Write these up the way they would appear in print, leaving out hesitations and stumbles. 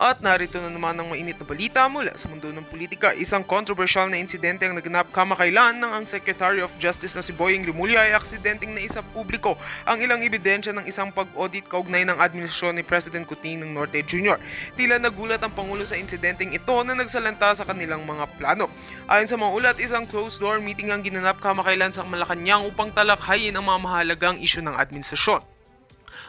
At narito na naman ang mainit na balita mula sa mundo ng politika. Isang controversial na insidente ang naganap kamakailan nang ang Secretary of Justice na si Boying Rimulya ay aksidenteng naisa publiko ang ilang ebidensya ng isang pag-audit kaugnay ng administrasyon ni President Kuting ng Norte Jr. Tila nagulat ang Pangulo sa insidenteng ito na nagsalanta sa kanilang mga plano. Ayon sa mga ulat, isang closed-door meeting ang ginanap kamakailan sa Malacanang upang talakhayin ang mga mahalagang isyu ng administrasyon.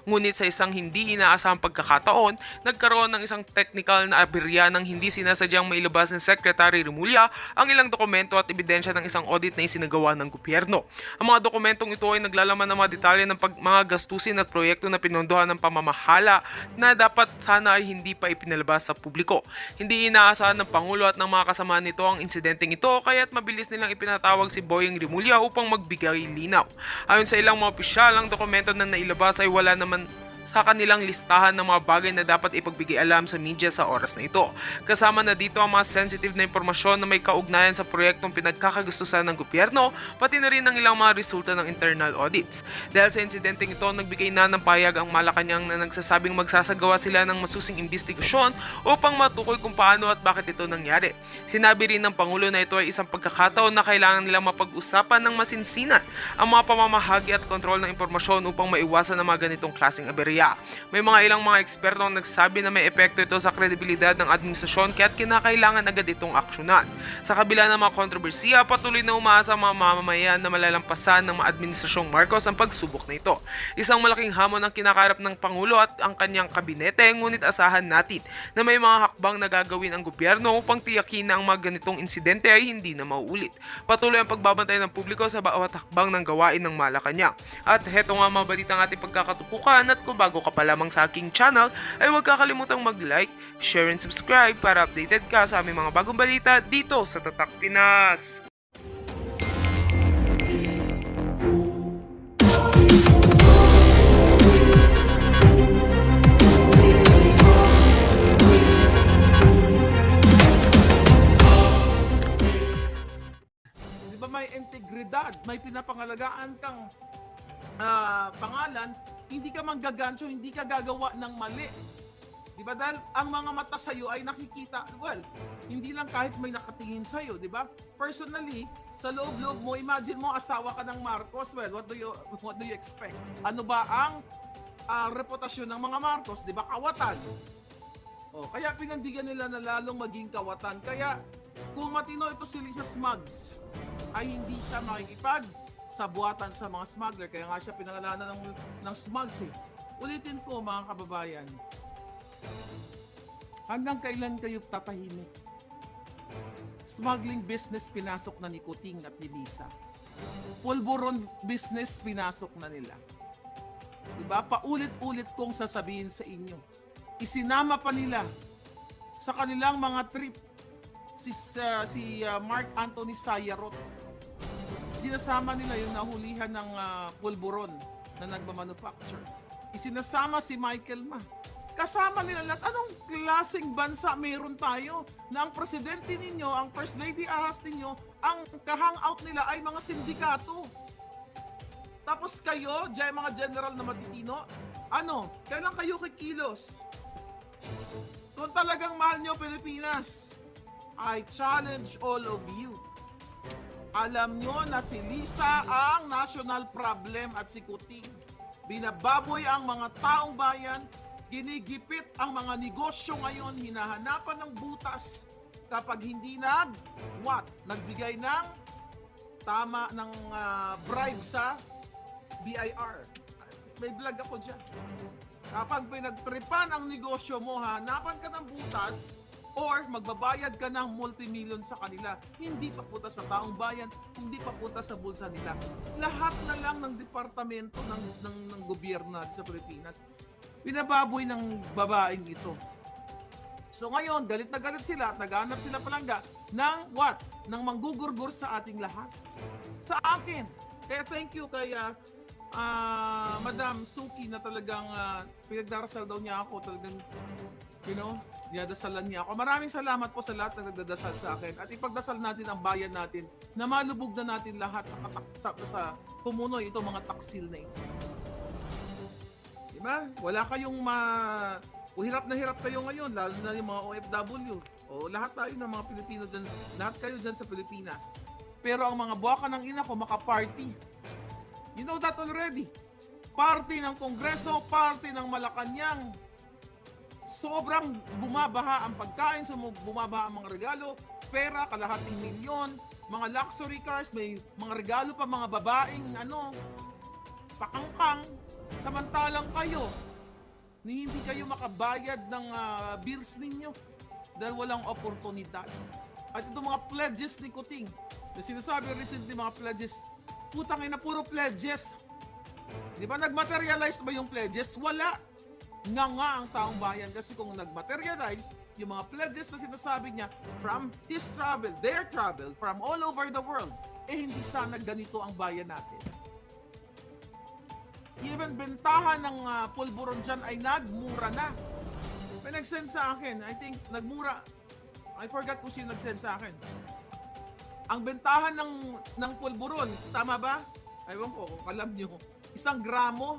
Ngunit sa isang hindi inaasahang pagkakataon, nagkaroon ng isang technical na aberya nang hindi sinasadyang mailabas ng Secretary Rimulya ang ilang dokumento at ebidensya ng isang audit na isinagawa ng gobyerno. Ang mga dokumentong ito ay naglalaman ng mga detalye ng mga gastusin at proyekto na pinondohan ng pamamahala na dapat sana ay hindi pa ipinalabas sa publiko. Hindi inaasahan ng Pangulo at ng mga kasama nito ang insidenteng ito kaya't mabilis nilang ipinatawag si Boying Rimulya upang magbigay linaw. Ayon sa ilang mga opisyal, ang dokumento na nailabas ay wala naman sa kanilang listahan ng mga bagay na dapat ipagbigay alam sa media sa oras na ito. Kasama na dito ang mga sensitive na impormasyon na may kaugnayan sa proyektong pinagkakagustusan ng gobyerno, pati na rin ang ilang mga resulta ng internal audits. Dahil sa insidenteng ito, nagbigay na ng payag ang Malacanang na nagsasabing magsasagawa sila ng masusing investigasyon upang matukoy kung paano at bakit ito nangyari. Sinabi rin ng Pangulo na ito ay isang pagkakataon na kailangan nilang mapag-usapan ng masinsinan ang mga pamamahagi at kontrol ng impormasyon upang maiwasan ang mga ganitong klaseng aberya. May ilang mga eksperto ang nagsabi na may epekto ito sa kredibilidad ng administrasyon kaya't kinakailangan agad itong aksyonan. Sa kabila ng mga kontrobersiya, patuloy na umaasa ang mga mamamayan na malalampasan ng mga administrasyong Marcos ang pagsubok na ito. Isang malaking hamon ang kinakarap ng Pangulo at ang kanyang kabinete, ngunit asahan natin na may mga hakbang na gagawin ang gobyerno upang tiyakin na ang mga ganitong insidente ay hindi na mauulit. Patuloy ang pagbabantay ng publiko sa bawat hakbang ng gawain ng Malacanang. At heto nga mga balita ng ating pagkakatupukan at kung bago ka pa lamang sa aking channel ay huwag kakalimutang mag-like, share and subscribe para updated ka sa aming mga bagong balita dito sa Tatak Pinas. Di ba may integridad, may pinapangalagaan kang pangalan, hindi ka manggagancho, hindi ka gagawa ng mali. Di ba? Dahil ang mga mata sa'yo ay nakikita, well, hindi lang kahit may nakatingin sa'yo, di ba? Personally, sa loob-loob mo, imagine mo asawa ka ng Marcos, well, what do you expect? Ano ba ang reputasyon ng mga Marcos? Di ba? Kawatan. Kaya pinandigan nila na lalong maging kawatan. Kaya kung matino ito si Lisa Smugs, ay hindi siya makikipag sa buhatan sa mga smuggler. Kaya nga siya pinangalanan ng smugs. Ulitin ko mga kababayan, hanggang kailan kayo tatahimik? Smuggling business pinasok na ni Kuting at ni Lisa. Pulburon business pinasok na nila. Diba? Paulit-ulit kong sasabihin sa inyo. Isinama pa nila sa kanilang mga trip si Mark Anthony Sayarot. Sinasama nila yung nahulihan ng pulburon na nagmamanufacture. Isinasama si Michael Ma. Kasama nila lahat. Anong klaseng bansa meron tayo na ang presidente ninyo, ang first lady ahas ninyo, ang kahangout nila ay mga sindikato. Tapos kayo, dyan mga general na matitino, kailan kayo kikilos? Kung talagang mahal nyo Pilipinas, I challenge all of you. Alam nyo na si Lisa ang national problem at si Kuting. Binababoy ang mga taong bayan, ginigipit ang mga negosyo ngayon, hinahanapan ng butas kapag hindi nagbigay ng tama ng bribe sa BIR. May vlog ako dyan. Kapag pinagtripan ang negosyo mo, hanapan ka ng butas, or magbabayad ka ng multimillion sa kanila. Hindi papunta sa taong bayan, hindi papunta sa bulsa nila. Lahat na lang ng departamento ng gobyerno sa Pilipinas, binababoy ng babaeng ito. So ngayon, galit na galit sila at naghanap sila palangga ng ng manggugurgur sa ating lahat. Sa akin. Kaya thank you kay Madam Suki na talagang pinagdarasal daw niya ako, talagang dinadasalan niya ako. Maraming salamat po sa lahat na nagdadasal sa akin. At ipagdasal natin ang bayan natin na malubog na natin lahat sa tumunoy itong mga taksil na ito. Diba? Wala kayong O hirap na hirap kayo ngayon, lalo na yung mga OFW. O lahat tayo ng mga Pilipino dyan, lahat kayo dyan sa Pilipinas. Pero ang mga buwaka ng ina ko, maka-party. You know that already. Party ng Kongreso, party ng Malacanang. Sobrang bumabaha ang pagkain, bumabaha ang mga regalo, pera, kalahating milyon, mga luxury cars, may mga regalo pa mga babaeng pakangkang. Samantalang kayo, hindi kayo makabayad ng bills ninyo dahil walang oportunidad. At itong mga pledges ni Kuting, na sinasabi recently mga pledges, putang ina, puro pledges. Di ba nagmaterialize ba yung pledges? Wala. Nga ang taong bayan kasi kung nagmaterialize, yung mga pledges na sinasabi niya from his travel, their travel, from all over the world, hindi sana ganito ang bayan natin. Even bentahan ng pulburon dyan ay nagmura na. May nag-send sa akin, I think nagmura, I forgot kung sino nag-send sa akin. Ang bentahan ng pulburon, tama ba? Aywan ko, kung alam nyo. Isang gramo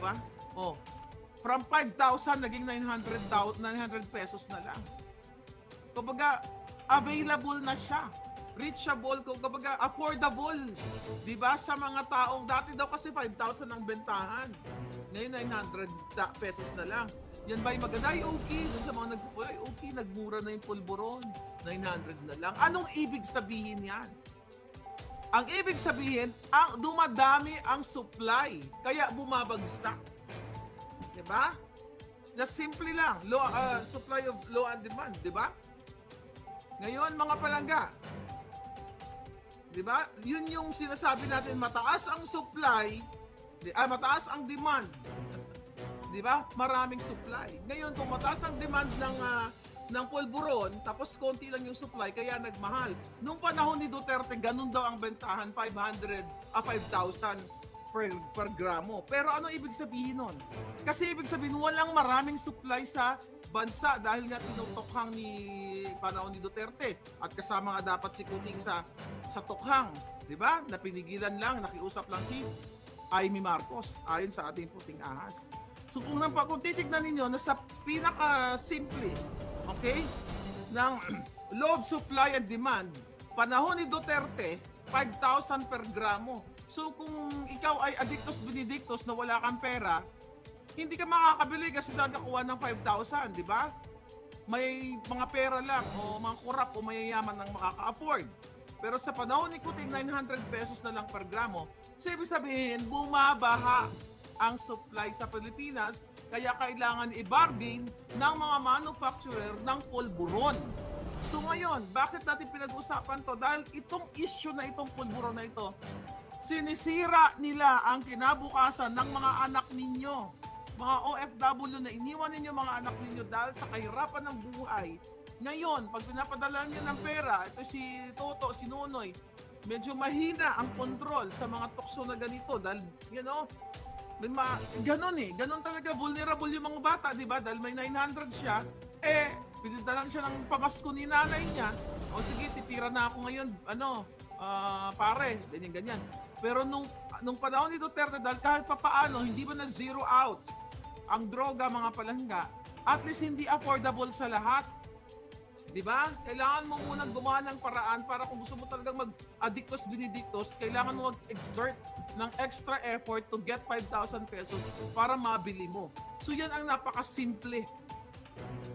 ba? Oh, from 5,000 naging 900 pesos na lang. Kumbaga, available na siya. Reachable, kumbaga affordable. Diba? Sa mga taong, dati daw kasi 5,000 ang bentahan. Ngayon 900 pesos na lang. Yan ba'y maganda? Ay, okay. Doon sa mga ay, okay, nagmura na yung pulburon. 900 na lang. Anong ibig sabihin yan? Ang ibig sabihin, dumadami ang supply. Kaya bumabagsak. Diba? Just simply lang. Supply of low and demand. Diba? Ngayon, mga palangga, diba? Yun yung sinasabi natin, mataas ang supply, mataas ang demand. Diba? Maraming supply. Ngayon, kung mataas ang demand ng pulburon, tapos konti lang yung supply, kaya nagmahal. Nung panahon ni Duterte, ganun daw ang bentahan, 5,000 per gramo. Pero ano ibig sabihin nun? Kasi ibig sabihin, walang maraming supply sa bansa dahil nga tinutokhang ni panahon ni Duterte at kasama nga dapat si Kuting sa tokhang, di ba? Napinigilan lang, nakiusap lang si Amy Marcos ayon sa ating puting ahas. So kung titignan ninyo na sa pinaka-simple, okay, ng low supply and demand, panahon ni Duterte, 5,000 per gramo. So kung ikaw ay addictus benedictus na wala kang pera, hindi ka makakabili kasi saan ka kuha ng 5,000, di ba? May mga pera lang o mga kurap o mayayaman ang makaka-afford. Pero sa panahon ni Kuting, 900 pesos na lang per gramo. So ibig sabihin, bumabaha ang supply sa Pilipinas, kaya kailangan i-bargain ng mga manufacturer ng pulburon. So ngayon, bakit natin pinag-usapan to? Dahil itong issue na itong pulburon na ito, sinisira nila ang kinabukasan ng mga anak ninyo. Mga OFW na iniwan ninyo mga anak ninyo dahil sa kahirapan ng buhay. Ngayon, pag pinapadala niyo ng pera, ito si Toto, si Nonoy, medyo mahina ang control sa mga tukso na ganito dahil, ganon talaga, vulnerable yung mga bata, di ba? Dahil may 900 siya, pinadalan siya ng pamasko ni nanay niya. O sige, titira na ako ngayon, pare, ganyan. Pero nung panahon ni Duterte, dahil kahit papaano, hindi ba na zero out ang droga, mga palangga, at least hindi affordable sa lahat. Diba? Kailangan mo munang gumawa ng paraan para kung gusto mo talagang mag-addictus benedictus, kailangan mo mag-exert ng extra effort to get 5,000 pesos para mabili mo. So yan ang napakasimple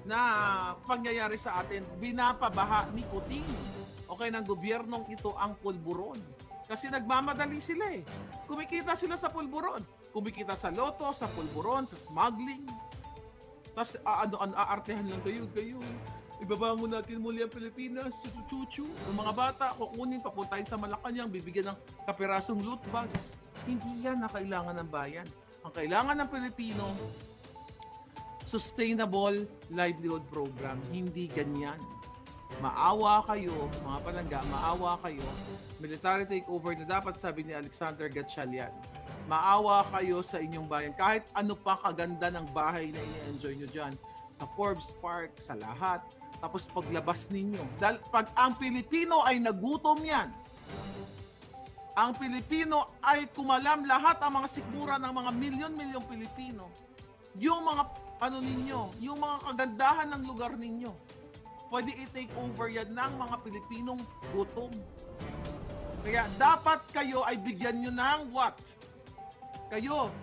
na pangyayari sa atin. Binapabaha ni Kuting, okay, ng gobyernong ito ang pulburon. Kasi nagmamadali sila eh. Kumikita sila sa pulburon. Kumikita sa loto, sa pulburon, sa smuggling. Tapos aartehan lang kayo. Ibabangon natin muli ang Pilipinas, chuchu. Ang mga bata, kukunin, papuntahin sa Malacanang, bibigyan ng kapirasong loot bags. Hindi yan na kailangan ng bayan. Ang kailangan ng Pilipino, sustainable livelihood program. Hindi ganyan. Maawa kayo, mga palangga, maawa kayo. Military takeover na dapat, sabi ni Alexander Gatchalian. Maawa kayo sa inyong bayan. Kahit ano pa kaganda ng bahay na i-enjoy nyo dyan. Sa Forbes Park, sa lahat. Tapos paglabas ninyo. Dahil pag ang Pilipino ay nagutom yan, ang Pilipino ay kumalam lahat ang mga sikmura ng mga milyon-milyong Pilipino. Yung mga ano ninyo, yung mga kagandahan ng lugar ninyo. Pwede i-take over yan ng mga Pilipinong gutom. Kaya dapat kayo ay bigyan nyo ng what? Kayo,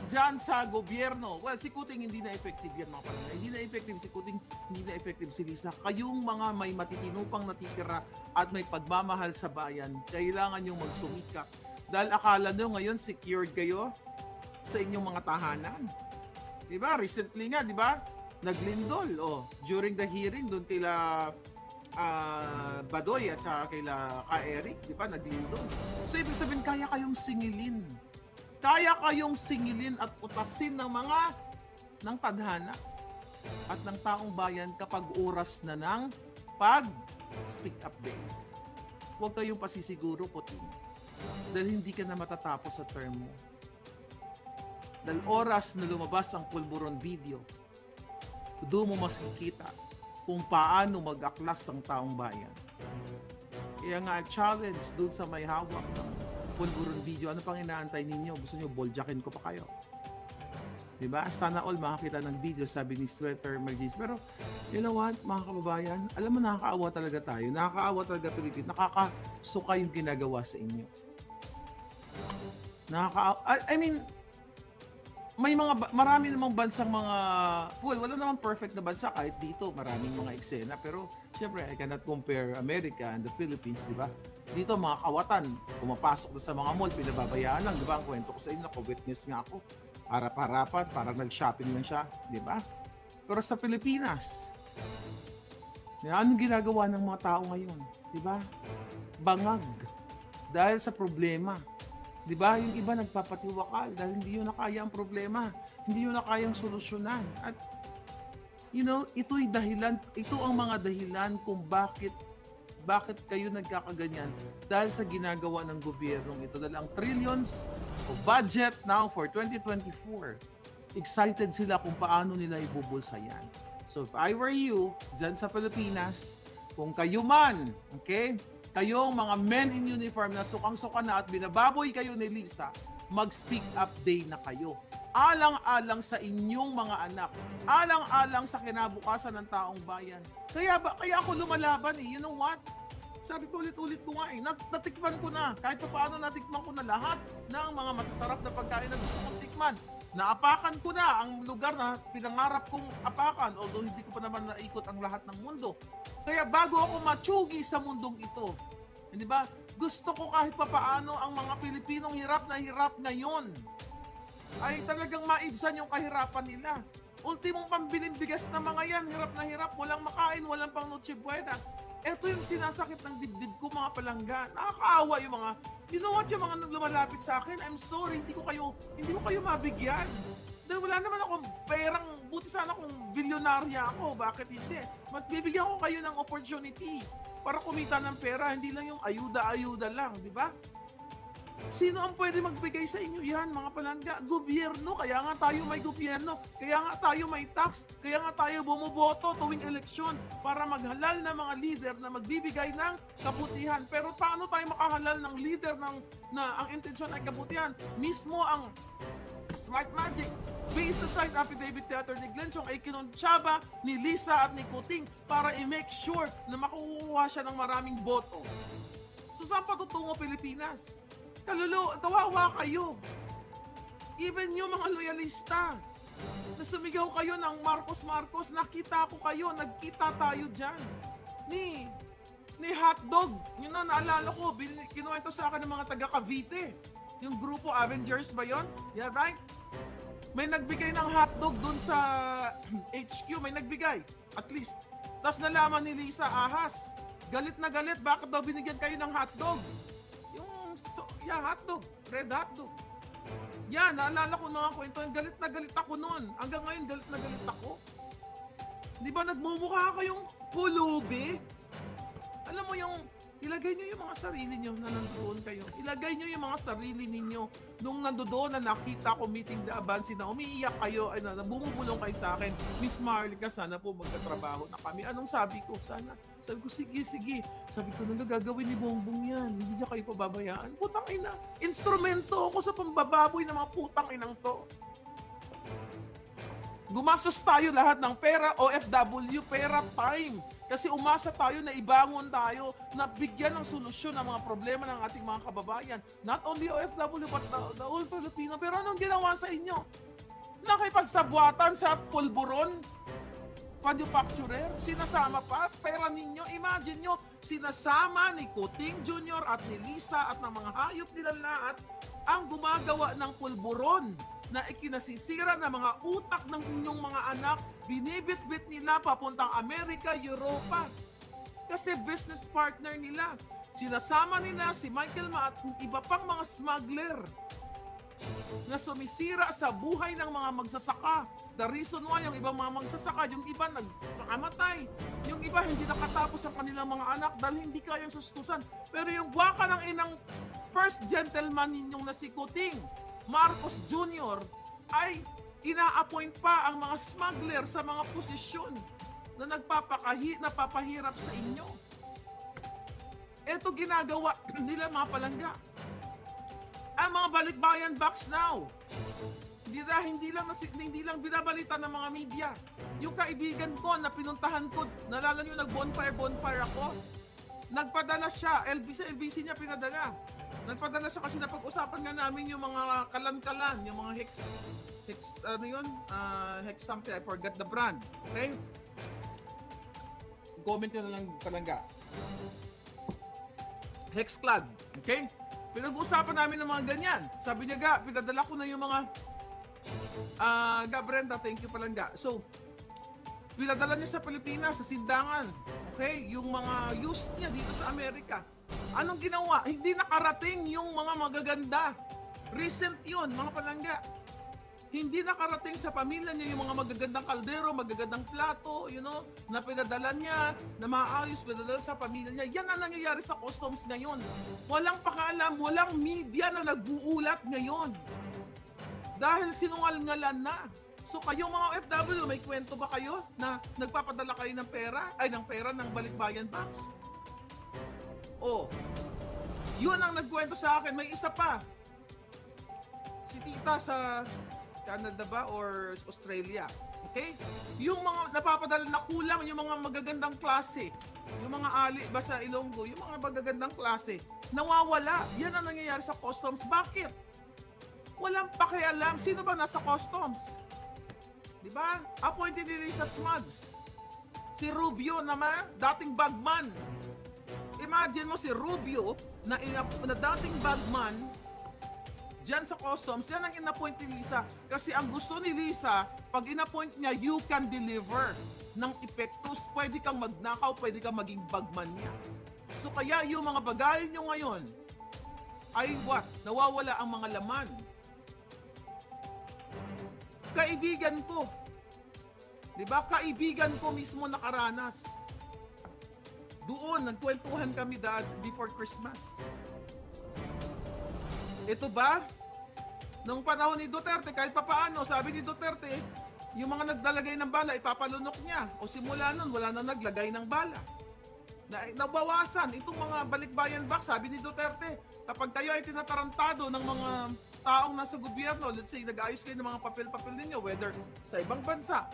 dyan sa gobyerno. Well, si Kuting hindi na effective yan mga palangga. Hindi na effective si Kuting, hindi na effective si Lisa. Kayong mga may matitinupang natitira at may pagmamahal sa bayan, kailangan nyo magsumikap. Dahil akala nyo ngayon secured kayo sa inyong mga tahanan. Diba? Recently nga, diba? Naglindol. Oh, during the hearing, doon kila Badoy at saka kila Eric, diba? Naglindol. So, ibig sabihin, kaya kayong singilin. Kaya kayong singilin at utasin ng tadhana at ng taong bayan kapag oras na ng pag-speak up day. Huwag kayong pasisiguro, Putin. Dahil hindi ka na matatapos sa term mo. Dahil oras na lumabas ang pulburon video, doon mo makikita kung paano mag-aklas ang taong bayan. Kaya nga, challenge doon sa may hawak ng pulburon video. Ano pang inaantay ninyo? Gusto nyo boljakin ko pa kayo? Diba? Sana all makakita ng video, sabi ni Sweater Mergis. Pero, you know what, mga kababayan? Alam mo, nakakaawa talaga tayo. Nakakaawa talaga Pilipino. Nakakasuka yung ginagawa sa inyo. I mean, marami namang bansang wala namang perfect na bansa kahit dito, maraming mga eksena, pero syempre I cannot compare America and the Philippines, di ba? Dito mga kawatan, pumapasok na sa mga mall, pinababayaan lang, di ba? Ang kwento ko sa inyo, witness nga ako, harap-harapan, parang nag-shopping lang siya, di ba? Pero sa Pilipinas, anong ginagawa ng mga tao ngayon, di ba? Bangag dahil sa problema. Di ba? Yung iba nagpapatiwakal dahil hindi yun nakaya ang problema. Hindi yun nakayang solusyonan. At, you know, ito ang mga dahilan kung bakit kayo nagkakaganyan dahil sa ginagawa ng gobyernong ito. Dahil ang trillions of budget now for 2024, excited sila kung paano nila ibubulsa yan. So if I were you, dyan sa Pilipinas, kung kayo man, okay, kayong mga men in uniform na sukang-suka na at binababoy kayo ni Lisa, mag-speak up day na kayo. Alang-alang sa inyong mga anak. Alang-alang sa kinabukasan ng taong bayan. Kaya ako lumalaban eh. You know what? Sabi ko ulit-ulit ko nga eh. Natikman ko na. Kahit pa paano natikman ko na lahat ng mga masasarap na pagkain na gusto kong tikman. Naapakan ko na ang lugar na pinangarap kong apakan. Although hindi ko pa naman naikot ang lahat ng mundo. Kaya bago ako matsugi sa mundong ito, hindi ba? Gusto ko kahit papaano ang mga Pilipinong hirap na hirap ngayon ay talagang maibsan yung kahirapan nila. Ultimong pambiling bigas na mga yan, hirap na hirap, walang makain, walang pang noche buena. Ito yung sinasakit ng dibdib ko mga palangga. Nakakaawa yung mga, you know what, yung mga lumalapit sa akin, I'm sorry, hindi ko kayo mabigyan. Dahil wala naman akong perang, buti sana kung bilyonarya ako, bakit hindi? Magbibigyan ko kayo ng opportunity para kumita ng pera, hindi lang yung ayuda-ayuda lang, di ba? Sino ang pwede magbigay sa inyo yan, mga palangga? Gobyerno, kaya nga tayo may gobyerno, kaya nga tayo may tax, kaya nga tayo bumuboto tuwing eleksyon para maghalal na mga leader na magbibigay ng kabutihan. Pero paano tayo makahalal ng leader na ang intensyon ay kabutihan? Mismo ang Smart Magic, based sa signed affidavit theater ni Glenn Chong ay kinontsaba ni Lisa at ni Kuting para i-make sure na makukuha siya ng maraming boto. So saan patutungo Pilipinas? Kawawa kayo. Even yung mga loyalista na sumigaw kayo ng Marcos, nakita ko kayo, nagkita tayo dyan. Ni hotdog, yun na naalala ko, kinuwento sa akin ng mga taga Cavite. Yung grupo Avengers ba yun? Yeah, right? May nagbigay ng hotdog dun sa HQ, may nagbigay, at least. Tapos nalaman ni Lisa, ahas, galit na galit, bakit daw binigyan kayo ng hotdog? Hotdog, red hotdog. Yan, naalala ko na nga kwento, galit na galit ako noon. Hanggang ngayon, galit na galit ako. Di ba nagmumukha kayong pulubi? Alam mo yung, ilagay nyo yung mga sarili nyo na nandoon kayo. Ilagay nyo yung mga sarili ninyo nung nandoon na nakita ko meeting the Abansi na umiiyak kayo, ay na bumubulong kayo sa akin. Miss Marlica, sana po magkatrabaho na kami. Anong sabi ko? Sana. Sabi ko, sige. Sabi ko, gagawin ni Bongbong yan. Hindi niya kayo pababayaan. Putang ina. Instrumento ako sa pambababoy ng mga putang inang to. Gumastos tayo lahat ng pera, OFW, pera, time. Kasi umasa tayo na ibangon tayo, na bigyan ng solusyon ang mga problema ng ating mga kababayan. Not only OFW, but the whole Filipino. Pero anong ginawa sa inyo? Nakipagsabwatan sa pulburon, manufacturer, sinasama pa, pera ninyo. Imagine nyo, sinasama ni Kuting Jr. at ni Lisa at ng mga hayop nila lahat ang gumagawa ng pulburon na ikinasisira ng mga utak ng inyong mga anak, binibit-bit nila papuntang Amerika, Europa. Kasi business partner nila. Sinasama nila si Michael Ma at iba pang mga smuggler na sumisira sa buhay ng mga magsasaka. The reason why yung ibang mga magsasaka, yung iba nagkamatay, yung iba hindi nakatapos ang kanilang mga anak dahil hindi kayang sustusan. Pero yung gwaka ng inang first gentleman ninyong na si Kuting Marcos Jr. ay ina-appoint pa ang mga smuggler sa mga posisyon na napapahirap sa inyo. Ito ginagawa nila mga palangga. Ang mga balikbayan box now. Hindi lang binabalita ng mga media. Yung kaibigan ko na pinuntahan ko, nalala nyo, nag-bonfire ako. Nagpadala siya, LBC niya pinadala. Nagpadala siya kasi napag-usapan nga namin yung mga kalan-kalan, yung mga hex something, I forgot the brand. Okay? Comment nyo na lang palangga. Hexclad. Okay? Pinag-uusapan namin ng mga ganyan. Sabi niya, pinadala ko na yung mga Brenda, thank you palangga. So, pinadala niya sa Pilipinas, sa Sindangan. Okay? Yung mga used niya dito sa Amerika. Anong ginawa? Hindi nakarating yung mga magaganda. Recent yun, mga palangga. Hindi nakarating sa pamilya niya yung mga magagandang kaldero, magagandang plato, na pinadala niya, na maayos, pinadala sa pamilya niya. Yan ang nangyayari sa customs ngayon. Walang pakaalam, walang media na nag-uulat ngayon. Dahil sinungalingalan na. So kayong mga OFW, may kwento ba kayo na nagpapadala kayo ng pera ng balikbayan box? Yun ang nagkwento sa akin. May isa pa. Si tita sa Canada ba or Australia. Okay? Yung mga napapadala na kulang, yung mga magagandang klase, yung mga ali ba sa Ilonggo, yung mga magagandang klase, nawawala. Yan ang nangyayari sa customs. Bakit? Walang pakialam. Sino ba nasa customs? Diba? Appointed nila sa Smugs. Si Rubio naman, dating bagman. Imagine mo si Rubio na dating bagman dyan sa customs, yan ang in-appoint ni Lisa. Kasi ang gusto ni Lisa, pag in-appoint niya, you can deliver ng epektos. Pwede kang magnakaw, pwede kang maging bagman niya. So kaya yung mga bagay nyo ngayon, ay what? Nawawala ang mga laman. Kaibigan ko. Diba? Kaibigan ko mismo nakaranas. Doon, nagkwentuhan kami before Christmas. Ito ba? Nung panahon ni Duterte, kahit papaano, sabi ni Duterte, yung mga naglalagay ng bala, ipapalunok niya. O simula nun, wala na naglagay ng bala. Nabawasan itong mga balikbayan box, sabi ni Duterte. Kapag kayo ay tinatarantado ng mga taong nasa gobyerno, let's say, nag-ayos kayo ng mga papel-papel ninyo, whether sa ibang bansa,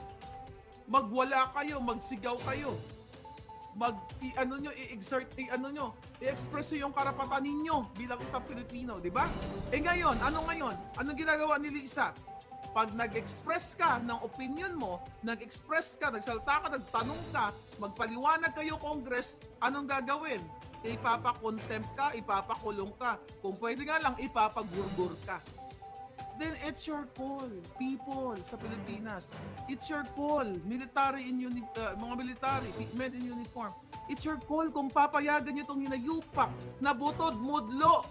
magwala kayo, magsigaw kayo, i-express yung karapatan ninyo bilang isang Pilipino, di ba? Ngayon, anong ginagawa ni Lisa? Pag nag-express ka ng opinion mo, nagsalta ka, nagtanong ka, magpaliwanag kayo, Congress, anong gagawin? Ipapakontempt ka, ipapakulong ka. Kung pwede nga lang, ipapagurgur ka. Then it's your call, people sa Pilipinas. It's your call, mga military, men in uniform. It's your call kung papayagan nyo itong hinayupak na butod, mudlo,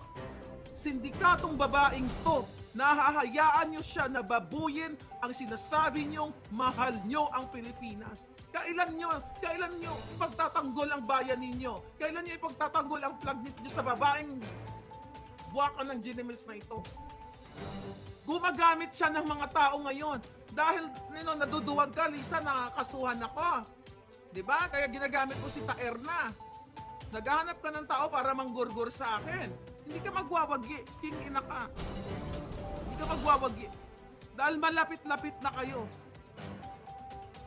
sindikatong babaeng to, nahahayaan nyo siya na babuyin ang sinasabi nyong mahal nyo ang Pilipinas. Kailan nyo ipagtatanggol ang bayan ninyo? Kailan nyo ipagtatanggol ang flag ninyo sa babaeng buwakan ng Ginemis na ito? Gumagamit siya ng mga tao ngayon. Dahil naduduwag ka, Lisa, nakakasuhan ako. Diba? Kaya ginagamit ko si Taerna. Naghahanap ka ng tao para manggurgur sa akin. Hindi ka magwawagi. King ina ka. Hindi ka magwawagi. Dahil malapit-lapit na kayo.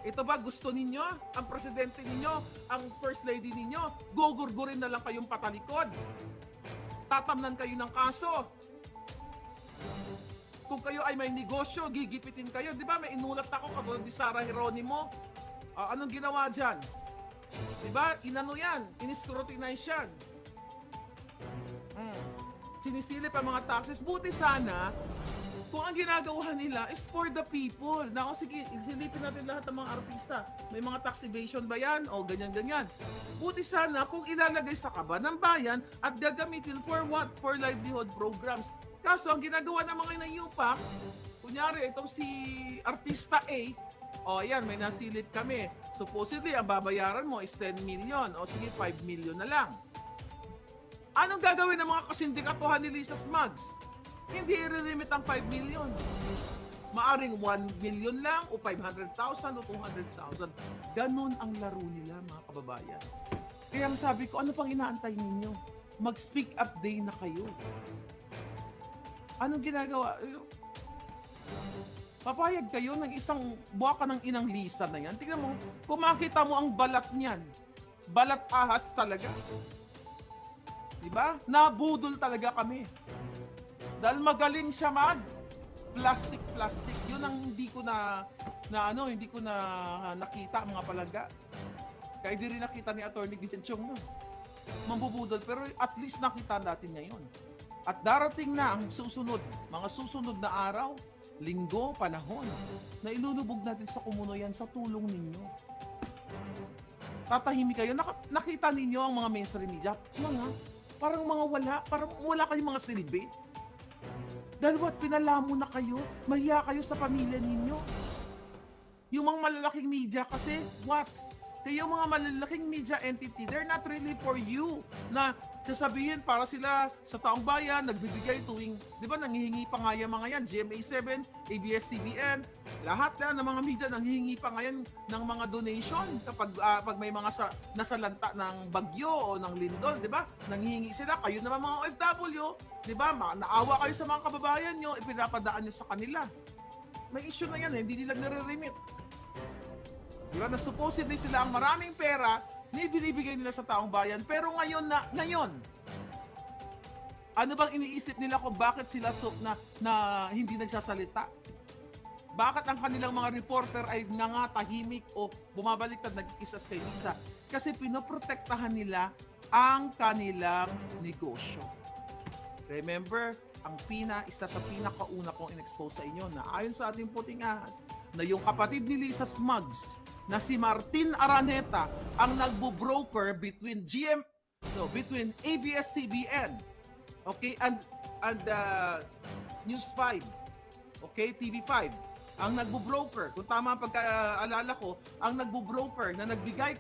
Ito ba gusto ninyo? Ang presidente ninyo, ang first lady ninyo, gugurgurin na lang kayong patalikod. Tatamnan kayo ng kaso. Kung kayo ay may negosyo, gigipitin kayo. Di ba may inulat ako katulad ni Sara Geronimo? Anong ginawa dyan? Di ba? Inano yan? Iniscrutinize yan. Sinisilip ang mga taxes. Buti sana, kung ang ginagawa nila is for the people. Nako, sige, silipin natin lahat ng mga artista. May mga tax evasion ba yan? O ganyan-ganyan. Buti sana kung ilalagay sa kaba ng bayan at gagamitin for what? For livelihood programs. Kaso, ang ginagawa ng mga inayupak, kunyari, itong si artista A, ayan, may nasilip kami. Supposedly, ang babayaran mo is 10 million. O sige, 5 million na lang. Anong gagawin ng mga kasindikatuhan ni Lisa Smugs? Hindi i-remit ang 5 million. Maaring 1 million lang o 500,000 o 200,000. Ganon ang laro nila, mga kababayan. Kaya sabi ko, ano pang inaantay ninyo? Mag-speak up day na kayo. Anong ginagawa? Papayag kayo ng isang buwaka ng inang Lisa na yan. Tingnan mo, kung makita mo ang balat niyan, balat ahas talaga. Diba? Nabudol talaga kami. Dahil magaling siya plastic. Yun ang hindi ko nakita mga palangga. Kaya di rin nakita ni Atty. Vincentiong no. Mambubudol, pero at least nakita natin ngayon. At darating na ang mga susunod na araw, linggo, panahon, na ilulubog natin sa kumunoyan sa tulong ninyo. Tatahimik kayo. Nakita ninyo ang mga mainstream media. Parang wala kayong mga silbi. Dahil pinalamo na kayo, mahiya kayo sa pamilya ninyo. Yung mga malalaking media kasi, Kaya yung mga malalaking media entity, they're not really for you na sasabihin para sila sa taong bayan, nagbibigay tuwing, di ba, nanghihingi pa nga yung mga yan, GMA7, ABS-CBN, lahat na ng mga media nanghihingi pa nga yan ng mga donation kapag pag may mga nasalanta ng bagyo o ng lindol, di ba? Nanghihingi sila, kayo naman mga OFW, di ba? Naawa kayo sa mga kababayan nyo, ipinapadaan nyo sa kanila. May issue na yan, hindi nila nire-remit. Diba, na supposedly sila ang maraming pera na binibigay nila sa taong bayan. Pero ngayon, ano bang iniisip nila kung bakit sila na hindi nagsasalita? Bakit ang kanilang mga reporter ay nangatahimik o bumabaliktad nagkikisas kay Lisa? Kasi pinoprotektahan nila ang kanilang negosyo. Remember, isa sa pinakauna kong in-expose sa inyo na ayon sa ating puting ahas, na yung kapatid ni Lisa Smugs na si Martin Araneta ang nagbo-broker between ABS-CBN, okay, and News 5, okay, TV5, ang nagbo-broker, kung tama ang pagkaalala ko, ang nagbo-broker na nagbigay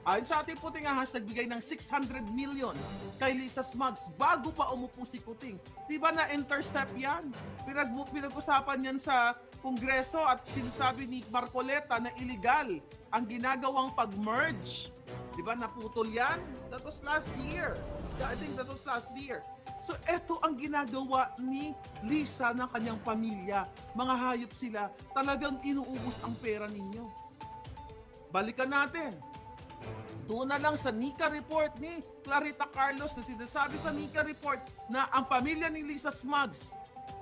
ayon sa ating puting ahas, nagbigay ng 600 million kay Lisa Smugs bago pa umupo si Kuting. Di ba na-intercept yan? Pinag-usapan yan sa Kongreso at sinasabi ni Marcoleta na illegal ang ginagawang pag-merge. Di ba naputol yan? That was last year. I think that was last year. So eto ang ginagawa ni Lisa ng kanyang pamilya. Mga hayop sila. Talagang inuubos ang pera ninyo. Balikan natin. Doon na lang sa Nika report ni Clarita Carlos na sinasabi sa Nika report na ang pamilya ni Lisa Smugs,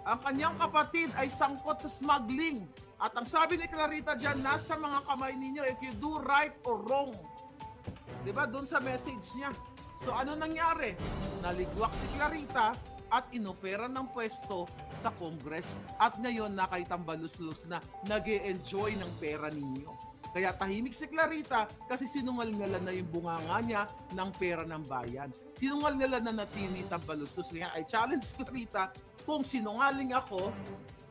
ang kanyang kapatid ay sangkot sa smuggling. At ang sabi ni Clarita dyan, nasa mga kamay ninyo if you do right or wrong. Diba? Doon sa message niya. So ano nangyari? Naligwak si Clarita at inofera ng pwesto sa Congress. At ngayon nakaitambalus-lus na nag-e-enjoy ng pera ninyo. Kaya tahimik si Clarita kasi sinungal-ngalan na yung bunganga niya ng pera ng bayan. Sinungal-ngalan na tambalus-lus. Kaya I challenge Clarita, kung sinungaling ako,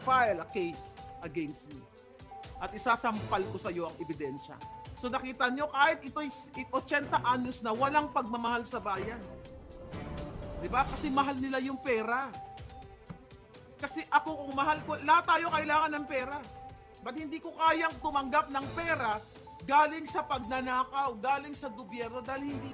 file a case against me. At isasampal ko sa iyo ang ebidensya. So nakita nyo, kahit ito'y 80 anyos na walang pagmamahal sa bayan. Diba? Kasi mahal nila yung pera. Kasi ako kung mahal ko, lahat tayo kailangan ng pera. Ba't hindi ko kayang tumanggap ng pera galing sa pagnanakaw, galing sa gobyerno, dahil hindi